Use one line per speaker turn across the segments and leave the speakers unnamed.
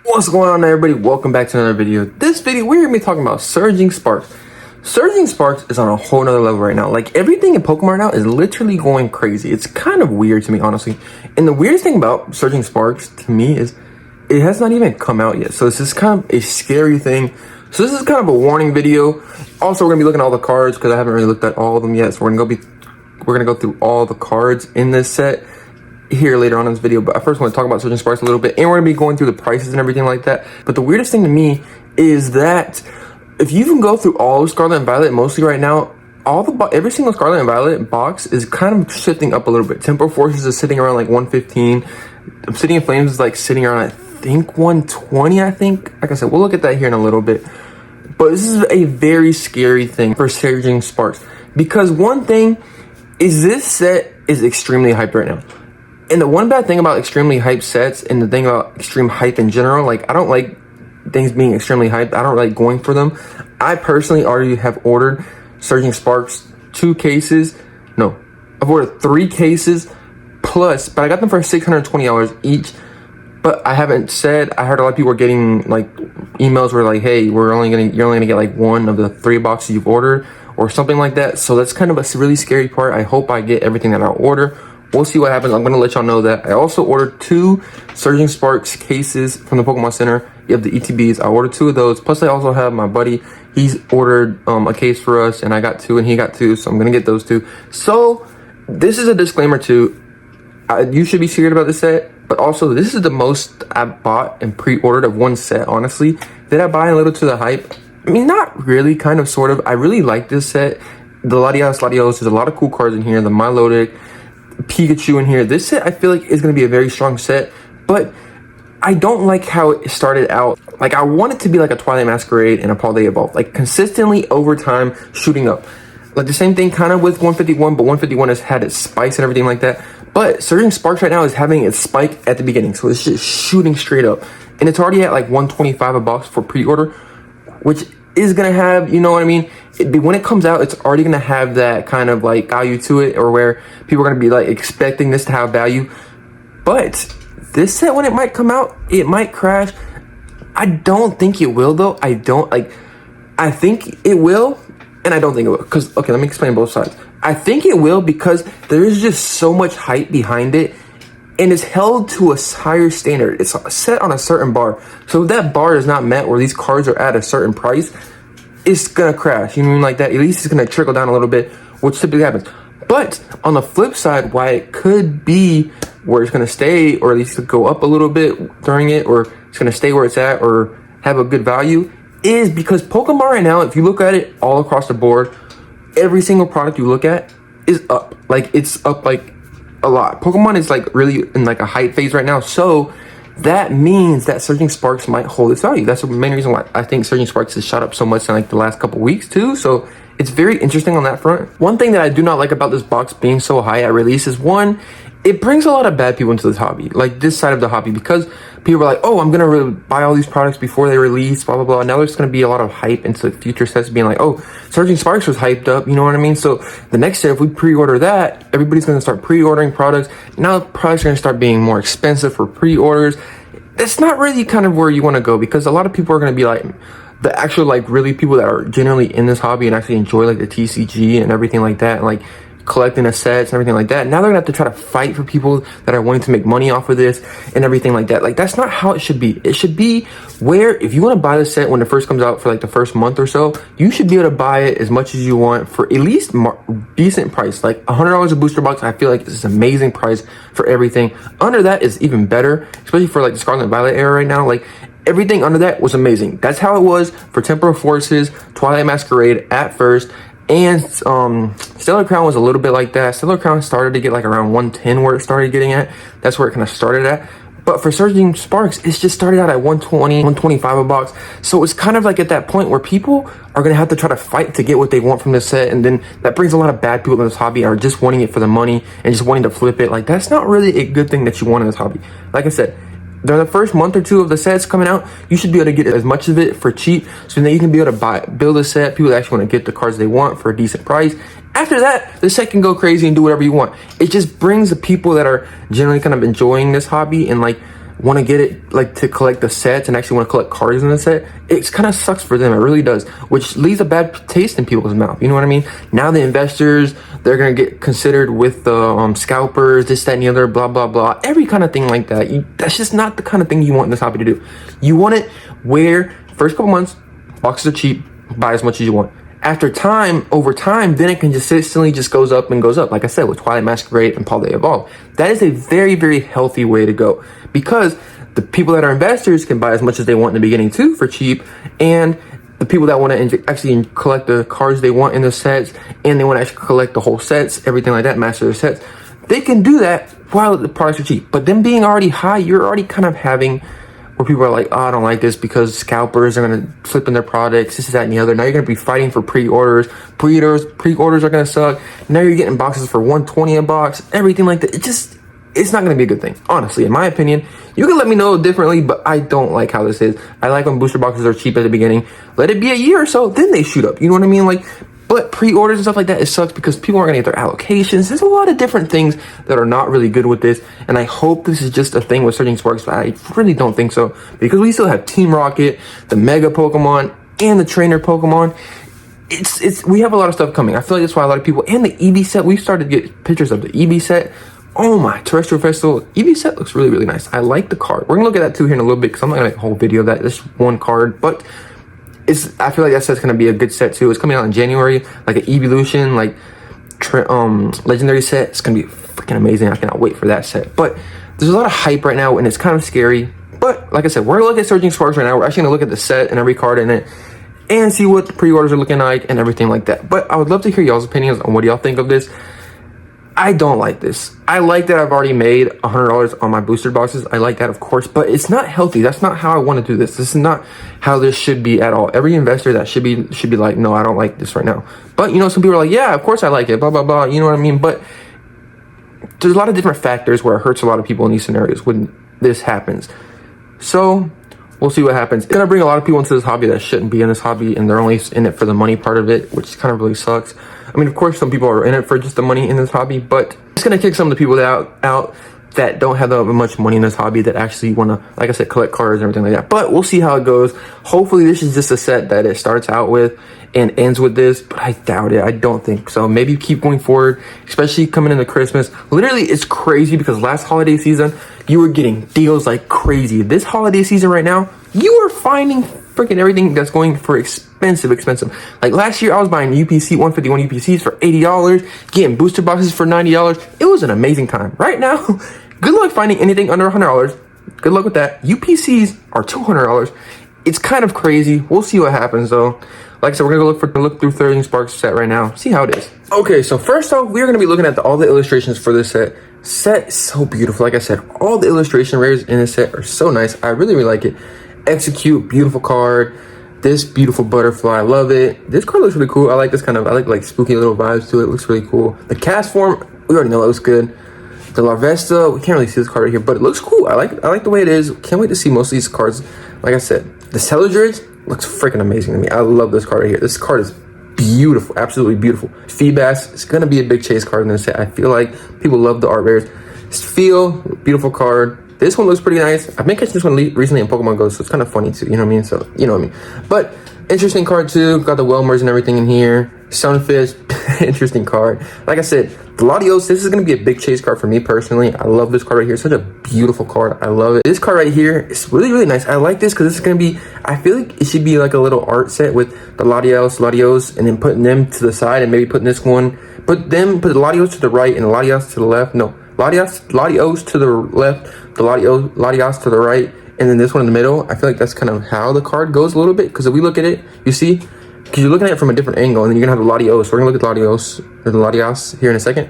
What's going on, everybody? Welcome back to another video. This video, we're gonna be talking about Surging Sparks. Surging Sparks is on a whole nother level right now. Like, everything in Pokemon right now is literally going crazy. It's kind of weird to me, honestly. And the weirdest thing about Surging Sparks to me is it has not even come out yet. So this is kind of a scary thing. So this is kind of a warning video. Also, we're gonna be looking at all the cards because I haven't really looked at all of them yet. So we're gonna go through all the cards in this set here later on in this video. But I first want to talk about Surging Sparks a little bit, and we're gonna be going through the prices and everything like that. But the weirdest thing to me is that if you can go through all of Scarlet and Violet, mostly right now, every single Scarlet and Violet box is kind of shifting up a little bit. Temporal Forces is sitting around like 115. Obsidian Flames is like sitting around, I think, 120. I think, like I said, we'll look at that here in a little bit. But this is a very scary thing for Surging Sparks, because one thing is this set is extremely hyped right now. And the one bad thing about extremely hyped sets, and the thing about extreme hype in general, like, I don't like things being extremely hyped. I don't like going for them. I personally already have ordered Surging Sparks 2 cases. No, I've ordered 3 cases plus, but I got them for $620 each. But I haven't said, I heard a lot of people were getting like emails where like, hey, you're only gonna get like 1 of the 3 boxes you've ordered or something like that. So that's kind of a really scary part. I hope I get everything that I order. We'll see what happens. I'm going to let y'all know that. I also ordered 2 Surging Sparks cases from the Pokemon Center. You have the ETBs. I ordered 2 of those. Plus, I also have my buddy. He's ordered a case for us, and I got 2, and he got 2. So I'm going to get those 2. So this is a disclaimer too. You should be scared about this set. But also, this is the most I've bought and pre-ordered of one set, honestly. Did I buy a little to the hype? I mean, not really, kind of, sort of. I really like this set. The Latios, there's a lot of cool cards in here. The Milotic, Pikachu in here. This set I feel like is going to be a very strong set, but I don't like how it started out. Like, I want it to be like a Twilight Masquerade and a Paldea Evolve, like consistently over time shooting up. Like the same thing kind of with 151, but 151 has had its spikes and everything like that. But Surging Sparks right now is having its spike at the beginning, so it's just shooting straight up, and it's already at like 125 a box for pre-order, which is gonna have, you know what I mean, when it comes out, it's already gonna have that kind of like value to it, or where people are gonna be like expecting this to have value. But this set, when it might come out, it might crash. I don't think it will though. I think it will, and I don't think it will, because, okay, let me explain both sides. I think it will because there is just so much hype behind it, and it's held to a higher standard. It's set on a certain bar. So if that bar is not met, where these cards are at a certain price, it's gonna crash. You know what I mean? Like that, at least it's gonna trickle down a little bit, which typically happens. But on the flip side, why it could be where it's gonna stay, or at least go up a little bit during it, or it's gonna stay where it's at, or have a good value, is because Pokemon right now, if you look at it all across the board, every single product you look at is up. Like, it's up like a lot. Pokemon is like really in like a hype phase right now, so that means that Surging Sparks might hold its value. That's the main reason why I think Surging Sparks has shot up so much in like the last couple weeks too. So it's very interesting on that front. One thing that I do not like about this box being so high at release is, one, it brings a lot of bad people into this hobby, like this side of the hobby, because people are like, oh, I'm gonna really buy all these products before they release, blah blah blah. Now there's gonna be a lot of hype into future sets being like, oh, Surging Sparks was hyped up, you know what I mean? So the next set, if we pre-order that, everybody's gonna start pre-ordering products. Now products are gonna start being more expensive for pre-orders. It's not really kind of where you want to go, because a lot of people are gonna be like, the actual like really people that are generally in this hobby and actually enjoy like the TCG and everything like that, and like collecting the sets and everything like that. Now they're gonna have to try to fight for people that are wanting to make money off of this and everything like that. Like, that's not how it should be. It should be where, if you want to buy the set when it first comes out for like the first month or so, you should be able to buy it as much as you want for at least decent price. Like $100 a booster box, I feel like this is an amazing price for everything. Under that is even better, especially for like the Scarlet and Violet era right now. Like, everything under that was amazing. That's how it was for Temporal Forces, Twilight Masquerade at first. And Stellar Crown was a little bit like that. Stellar Crown started to get like around 110 where it started getting at. That's where it kind of started at. But for Surging Sparks, it's just started out at 120, 125 a box. So it's kind of like at that point where people are going to have to try to fight to get what they want from this set. And then that brings a lot of bad people in this hobby, are just wanting it for the money and just wanting to flip it. Like, that's not really a good thing that you want in this hobby. Like I said, during the first month or 2 of the sets coming out, you should be able to get as much of it for cheap, so then you can be able to build a set. People that actually want to get the cards they want for a decent price. After that, the set can go crazy and do whatever you want. It just brings the people that are generally kind of enjoying this hobby and like want to get it like to collect the sets and actually want to collect cards in the set, it kind of sucks for them. It really does, which leaves a bad taste in people's mouth. You know what I mean? Now the investors, they're gonna get considered with the scalpers, this, that, and the other, blah blah blah, every kind of thing like that. That's just not the kind of thing you want in this hobby to do. You want it where first couple months boxes are cheap, buy as much as you want. After time, over time, then it can consistently just goes up and goes up. Like I said, with Twilight Masquerade and Paul the Evolve. That is a very, very healthy way to go, because the people that are investors can buy as much as they want in the beginning too for cheap, and the people that want to actually collect the cards they want in the sets, and they want to actually collect the whole sets, everything like that, master the sets, they can do that while the products are cheap. But them being already high, you're already kind of having where people are like, oh, I don't like this because scalpers are going to flip in their products, this, that, and the other. Now you're going to be fighting for pre-orders. Pre-orders are going to suck. Now you're getting boxes for $120 a box, everything like that. It's not going to be a good thing. Honestly, in my opinion, you can let me know differently, but I don't like how this is. I like when booster boxes are cheap at the beginning. Let it be a year or so, then they shoot up. You know what I mean? Like, but pre-orders and stuff like that, it sucks because people aren't going to get their allocations. There's a lot of different things that are not really good with this, and I hope this is just a thing with Surging Sparks, but I really don't think so, because we still have Team Rocket, the Mega Pokemon, and the Trainer Pokemon. We have a lot of stuff coming. I feel like that's why a lot of people, and the EV set, we've started to get pictures of the EV set. Oh my, Terrestrial Festival EV set looks really, really nice. I like the card. We're gonna look at that too here in a little bit, because I'm not gonna make a whole video of that. This one card, but I feel like that set's gonna be a good set too. It's coming out in January, like an Evolution, like legendary set. It's gonna be freaking amazing. I cannot wait for that set. But there's a lot of hype right now, and it's kind of scary. But like I said, we're gonna look at Surging Sparks right now. We're actually gonna look at the set and every card in it, and see what the pre-orders are looking like and everything like that. But I would love to hear y'all's opinions on what y'all think of this. I don't like this. I like that I've already made $100 on my booster boxes. I like that, of course, but it's not healthy. That's not how I want to do this. This is not how this should be at all. Every investor that should be like, no, I don't like this right now. But you know, some people are like, yeah, of course I like it, blah blah blah. You know what I mean? But there's a lot of different factors where it hurts a lot of people in these scenarios when this happens. So we'll see what happens. It's gonna bring a lot of people into this hobby that shouldn't be in this hobby, and they're only in it for the money part of it, which kind of really sucks. I mean, of course, some people are in it for just the money in this hobby, but it's gonna kick some of the people out that don't have that much money in this hobby, that actually want to, like I said, collect cards and everything like that. But we'll see how it goes. Hopefully this is just a set that it starts out with and ends with this, but I doubt it. I don't think so. Maybe keep going forward, especially coming into Christmas. Literally, it's crazy because last holiday season, you were getting deals like crazy. This holiday season right now, you are finding freaking everything that's going for expensive. Like last year, I was buying UPC 151 UPCs for $80, getting booster boxes for $90. It was an amazing time. Right now, good luck finding anything under $100. Good luck with that. UPCs are $200. It's kind of crazy. We'll see what happens though. Like I said, we're gonna look through Surging Sparks set right now, see how it is. Okay, so first off, we're gonna be looking at all the illustrations for this set. Set is so beautiful. Like I said, all the illustration rares in this set are so nice. I really, really like it. Execute, beautiful card. This beautiful butterfly, I love it. This card looks really cool. I like this kind of, I like spooky little vibes to it. It looks really cool. The cast form, we already know it looks good. The Larvesta, we can't really see this card right here, but it looks cool. I like the way it is. Can't wait to see most of these cards. Like I said, the Celadrid looks freaking amazing to me. I love this card right here. This card is beautiful, absolutely beautiful. Feebas, it's gonna be a big chase card in this set. I feel like people love the art rares. Feel, beautiful card. This one looks pretty nice. I've been catching this one recently in Pokemon Go, so it's kind of funny too, you know what I mean? So, you know what I mean? But, interesting card too. Got the Welmers and everything in here. Sunfish, interesting card. Like I said, the Latios, this is going to be a big chase card for me personally. I love this card right here. Such a beautiful card. I love it. This card right here is really, really nice. I like this because this is going to be, I feel like it should be like a little art set with the Latios, and then putting them to the side, and maybe putting this one, put the Latios to the right and the Latios to the left. No, Latios to the left, the Latios to the right, and then this one in the middle. I feel like that's kind of how the card goes a little bit, because if we look at it, you see, because you're looking at it from a different angle, and then you're gonna have the Latios. So we're gonna look at the Latios here in a second.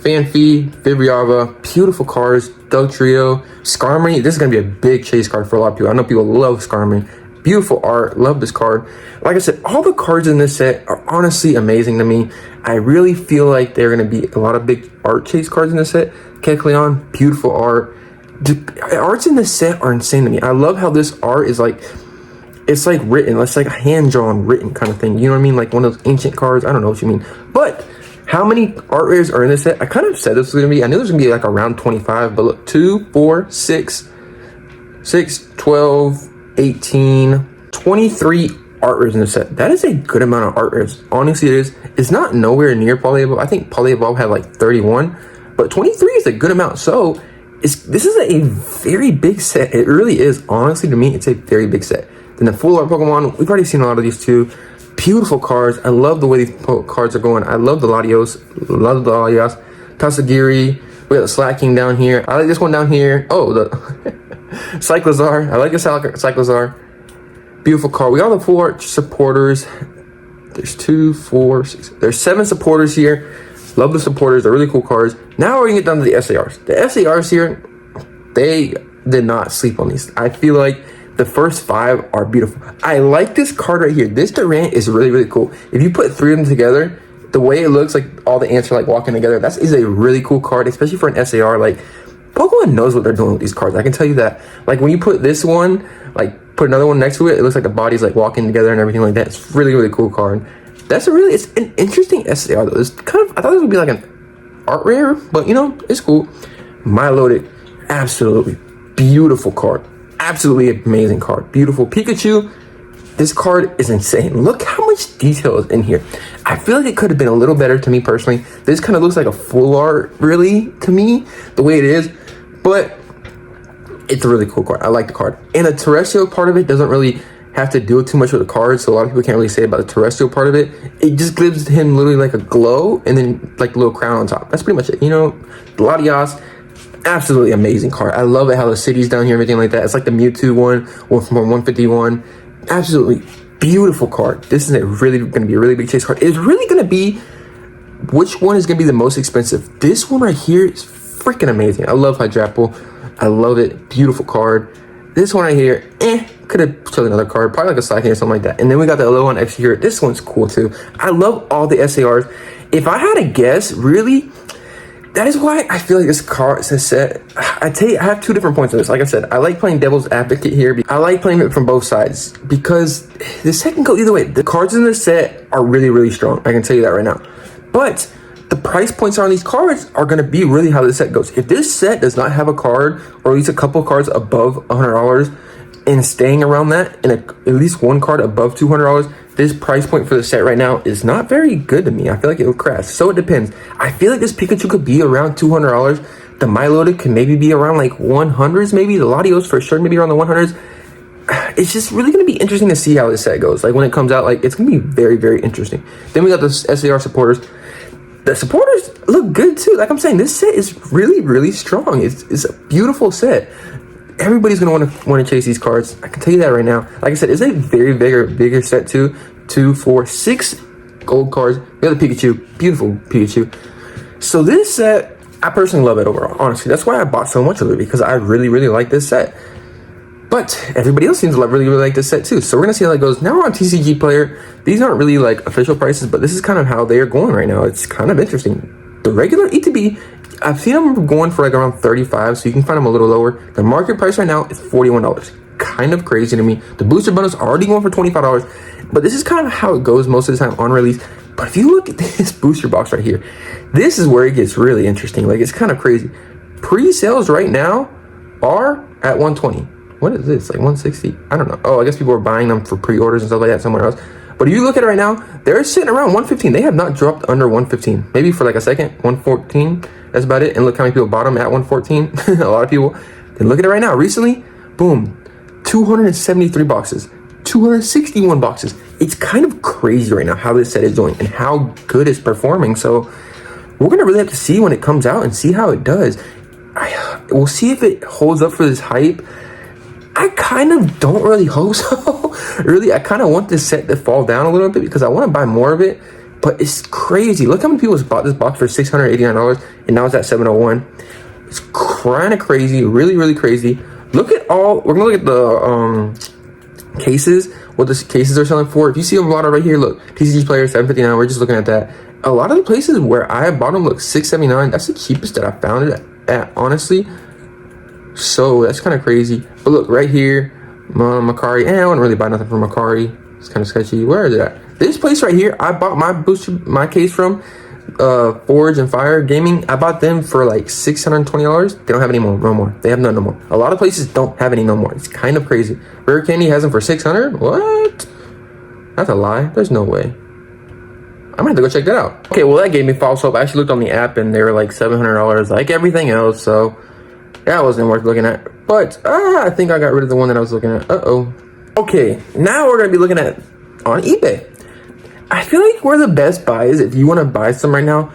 Fanfi, Vibriava, beautiful cards. Dugtrio, Skarmory. This is gonna be a big chase card for a lot of people. I know people love Skarmory. Beautiful art, love this card. Like I said, all the cards in this set are honestly amazing to me. I really feel like they're going to be a lot of big art chase cards in this set. Kecleon, beautiful art. The arts in this set are insane to me. I love how this art is like, it's like written. It's like a hand-drawn written kind of thing. You know what I mean? Like one of those ancient cards. I don't know what you mean. But how many art rares are in this set? I kind of said this was going to be, I knew there was going to be like around 25, but look, 2, 4, 6, 6, 12, 18, 23 art rares in the set. That is a good amount of art rares. Honestly, it is. It's not nowhere near Poly Evolve. I think Poly Evolve had like 31, but 23 is a good amount. So this is a very big set. It really is. Honestly, to me, it's a very big set. Then the full art Pokemon, we've already seen a lot of these too. Beautiful cards. I love the way these cards are going. I love the Latios. Love the Latios. Tasagiri. We got the Slacking down here. I like this one down here. Oh, the Cyclozar. I like the Cyclozar. Beautiful card. We got the full art supporters. There's 2, 4, 6. There's 7 supporters here. Love the supporters. They're really cool cards. Now we're gonna get down to the SARs. The SARs here, they did not sleep on these. I feel like the first 5 are beautiful. I like this card right here. This Durant is really, really cool. If you put 3 of them together, the way it looks, like all the ants are like walking together, that is a really cool card, especially for an SAR. Like, Pokemon knows what they're doing with these cards. I can tell you that. Like, when you put this one, like, put another one next to it, it looks like the body's like walking together and everything like that. It's really, really cool card. It's an interesting SAR though. It's kind of, I thought it would be like an art rare, but you know, it's cool. Milotic, absolutely beautiful card. Absolutely amazing card. Beautiful Pikachu. This card is insane. Look how much detail is in here. I feel like it could have been a little better to me personally. This kind of looks like a full art, really, to me, the way it is. But it's a really cool card. I like the card. And the terrestrial part of it doesn't really have to do too much with the card, so a lot of people can't really say about the terrestrial part of it. It just gives him literally like a glow and then like a little crown on top. That's pretty much it. You know, Latias, absolutely amazing card. I love it how the city's down here, everything like that. It's like the Mewtwo one or from 151. Absolutely beautiful card. This is really going to be a really big chase card. It's really going to be which one is going to be the most expensive. This one right here is freaking amazing. I love Hydrapple. I love it. Beautiful card. This one right here, could have chosen another card, probably like a Slacking or something like that. And then we got the Alolan X here. This one's cool too. I love all the SARs. If I had to guess, really, that is why I feel like this card is a set. I have 2 different points on this. Like I said, I like playing devil's advocate here. I like playing it from both sides because the set can go either way. The cards in this set are really, really strong. I can tell you that right now. But the price points on these cards are going to be really how this set goes. If this set does not have a card or at least a couple of cards above $100 and staying around that and at least one card above $200, this price point for the set right now is not very good to me. I feel like it'll crash. So it depends. I feel like this Pikachu could be around $200. The Milotic can maybe be around like 100s, maybe. The Latios for sure, maybe around the 100s. It's just really going to be interesting to see how this set goes. Like when it comes out, like it's going to be very, very interesting. Then we got the SAR supporters. The supporters look good too. Like I'm saying, this set is really, really strong. It's a beautiful set. Everybody's gonna want to chase these cards. I can tell you that right now. Like I said, it's a very bigger set too. 2, 4, 6 gold cards. We got the Pikachu, beautiful Pikachu. So this set, I personally love it overall. Honestly, that's why I bought so much of it because I really, really like this set. But everybody else seems to really, really like this set too. So we're gonna see how that goes. Now we're on TCG Player. These aren't really like official prices, but this is kind of how they are going right now. It's kind of interesting. The regular ETB, I've seen them going for like around 35, so you can find them a little lower. The market price right now is $41. Kind of crazy to me. The booster bundles are already going for $25, but this is kind of how it goes most of the time on release. But if you look at this booster box right here, this is where it gets really interesting. Like it's kind of crazy. Pre-sales right now are at 120. What is this? Like 160? I don't know. Oh, I guess people are buying them for pre-orders and stuff like that somewhere else. But if you look at it right now, they're sitting around 115. They have not dropped under 115. Maybe for like a second, 114. That's about it. And look how many people bought them at 114. A lot of people. And look at it right now. Recently, boom, 273 boxes, 261 boxes. It's kind of crazy right now how this set is doing and how good it's performing. So we're going to really have to see when it comes out and see how it does. We'll see if it holds up for this hype. I kind of don't really hope so. Really, I kind of want this set to fall down a little bit because I want to buy more of it. But it's crazy. Look how many people bought this box for $689 and now it's at $701. It's kind of crazy. Really, really crazy. Look at all. We're going to look at the cases. What the cases are selling for. If you see them bought right here, look. TCG Player $759. We're just looking at that. A lot of the places where I bought them look $679. That's the cheapest that I found it at, honestly. So that's kind of crazy. But look right here, Macari. I wouldn't really buy nothing from Macari. It's kind of sketchy. Where is it at? This place right here, I bought my case from. Forge and Fire Gaming. I bought them for like $620. They don't have any more, no more. They have none no more. A lot of places don't have any no more. It's kind of crazy. Rare Candy has them for 600. What? That's a lie. There's no way. I'm gonna have to go check that out. Okay, well that gave me false hope. I actually looked on the app and they were like $700 like everything else. So that wasn't worth looking at. But I think I got rid of the one that I was looking at. Okay, now we're gonna be looking at on eBay. I feel like where the best buy is, if you want to buy some right now,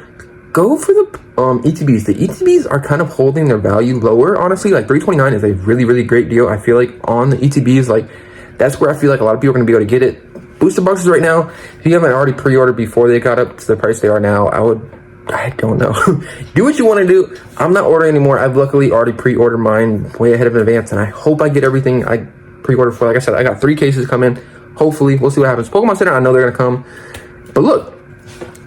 go for the ETBs. The ETBs are kind of holding their value lower, honestly. Like $329 is a really, really great deal. I feel like on the ETBs, like that's where I feel like a lot of people are going to be able to get it. Booster boxes right now, if you haven't already pre-ordered before they got up to the price they are now, I don't know. Do what you want to do. I'm not ordering anymore. I've luckily already pre-ordered mine way ahead of advance, and I hope I get everything I pre-ordered for. Like I said, I got 3 cases coming. Hopefully, we'll see what happens. Pokemon Center, I know they're gonna come. But look,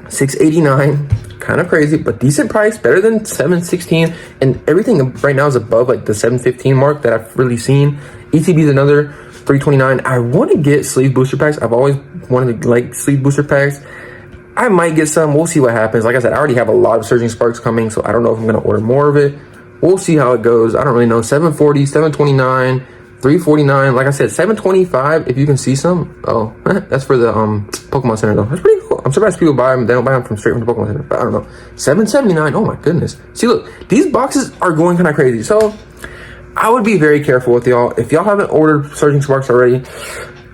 $689, kind of crazy, but decent price, better than $716. And everything right now is above like the $715 mark that I've really seen. ETB is another $329. I want to get sleeve booster packs. I've always wanted to like sleeve booster packs. I might get some. We'll see what happens. Like I said, I already have a lot of Surging Sparks coming, so I don't know if I'm gonna order more of it. We'll see how it goes. I don't really know. 740, 729. $349. Like I said, $725 if you can see some. Oh, that's for the Pokemon Center though. That's pretty cool. I'm surprised people buy them. They don't buy them from straight from the Pokemon Center. But I don't know. $779. Oh my goodness. See, look, these boxes are going kind of crazy. So I would be very careful with y'all. If y'all haven't ordered Surging Sparks already,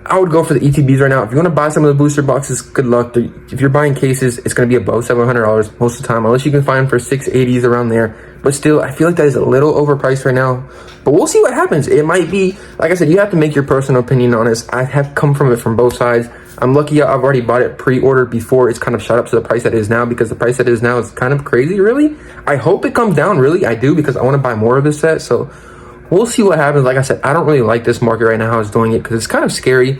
I would go for the ETBs right now. If you want to buy some of the booster boxes, good luck. If you're buying cases, it's going to be above $700 most of the time, unless you can find them for $680s around there. But still, I feel like that is a little overpriced right now. But we'll see what happens. It might be, like I said, you have to make your personal opinion on this. I have come from it from both sides. I'm lucky I've already bought it pre-ordered before it's kind of shot up to the price that it is now, because the price that it is now is kind of crazy, really. I hope it comes down, really. I do, because I want to buy more of this set. So we'll see what happens. Like I said, I don't really like this market right now, how it's doing it, because it's kind of scary.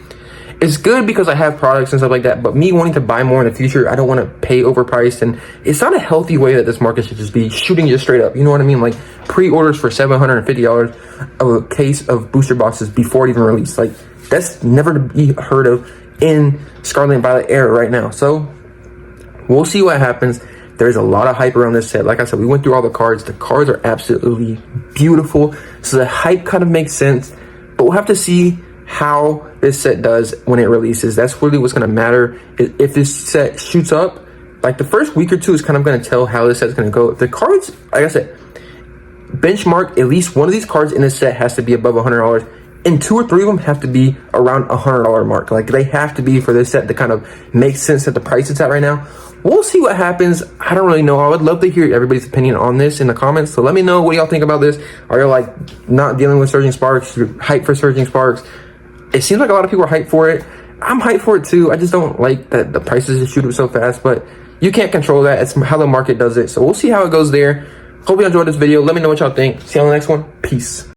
It's good because I have products and stuff like that, but me wanting to buy more in the future, I don't want to pay overpriced, and it's not a healthy way that this market should just be shooting you straight up. You know what I mean? Like pre-orders for $750 of a case of booster boxes before it even released. Like that's never to be heard of in Scarlet and Violet era right now. So we'll see what happens. There's a lot of hype around this set. Like I said, we went through all the cards. The cards are absolutely beautiful. So the hype kind of makes sense, but we'll have to see how this set does when it releases. That's really what's going to matter. If this set shoots up, like the first week or two is kind of going to tell how this set's going to go. If the cards, like I said, benchmark, at least one of these cards in this set has to be above $100, and 2 or 3 of them have to be around $100 mark. Like they have to be for this set to kind of make sense at the price it's at right now. We'll see what happens. I don't really know. I would love to hear everybody's opinion on this in the comments. So let me know what y'all think about this. Are y'all like not dealing with Surging Sparks? You're hyped for Surging Sparks? It seems like a lot of people are hyped for it. I'm hyped for it too. I just don't like that the prices just shoot up so fast, but you can't control that. It's how the market does it. So we'll see how it goes there. Hope you enjoyed this video. Let me know what y'all think. See you on the next one. Peace.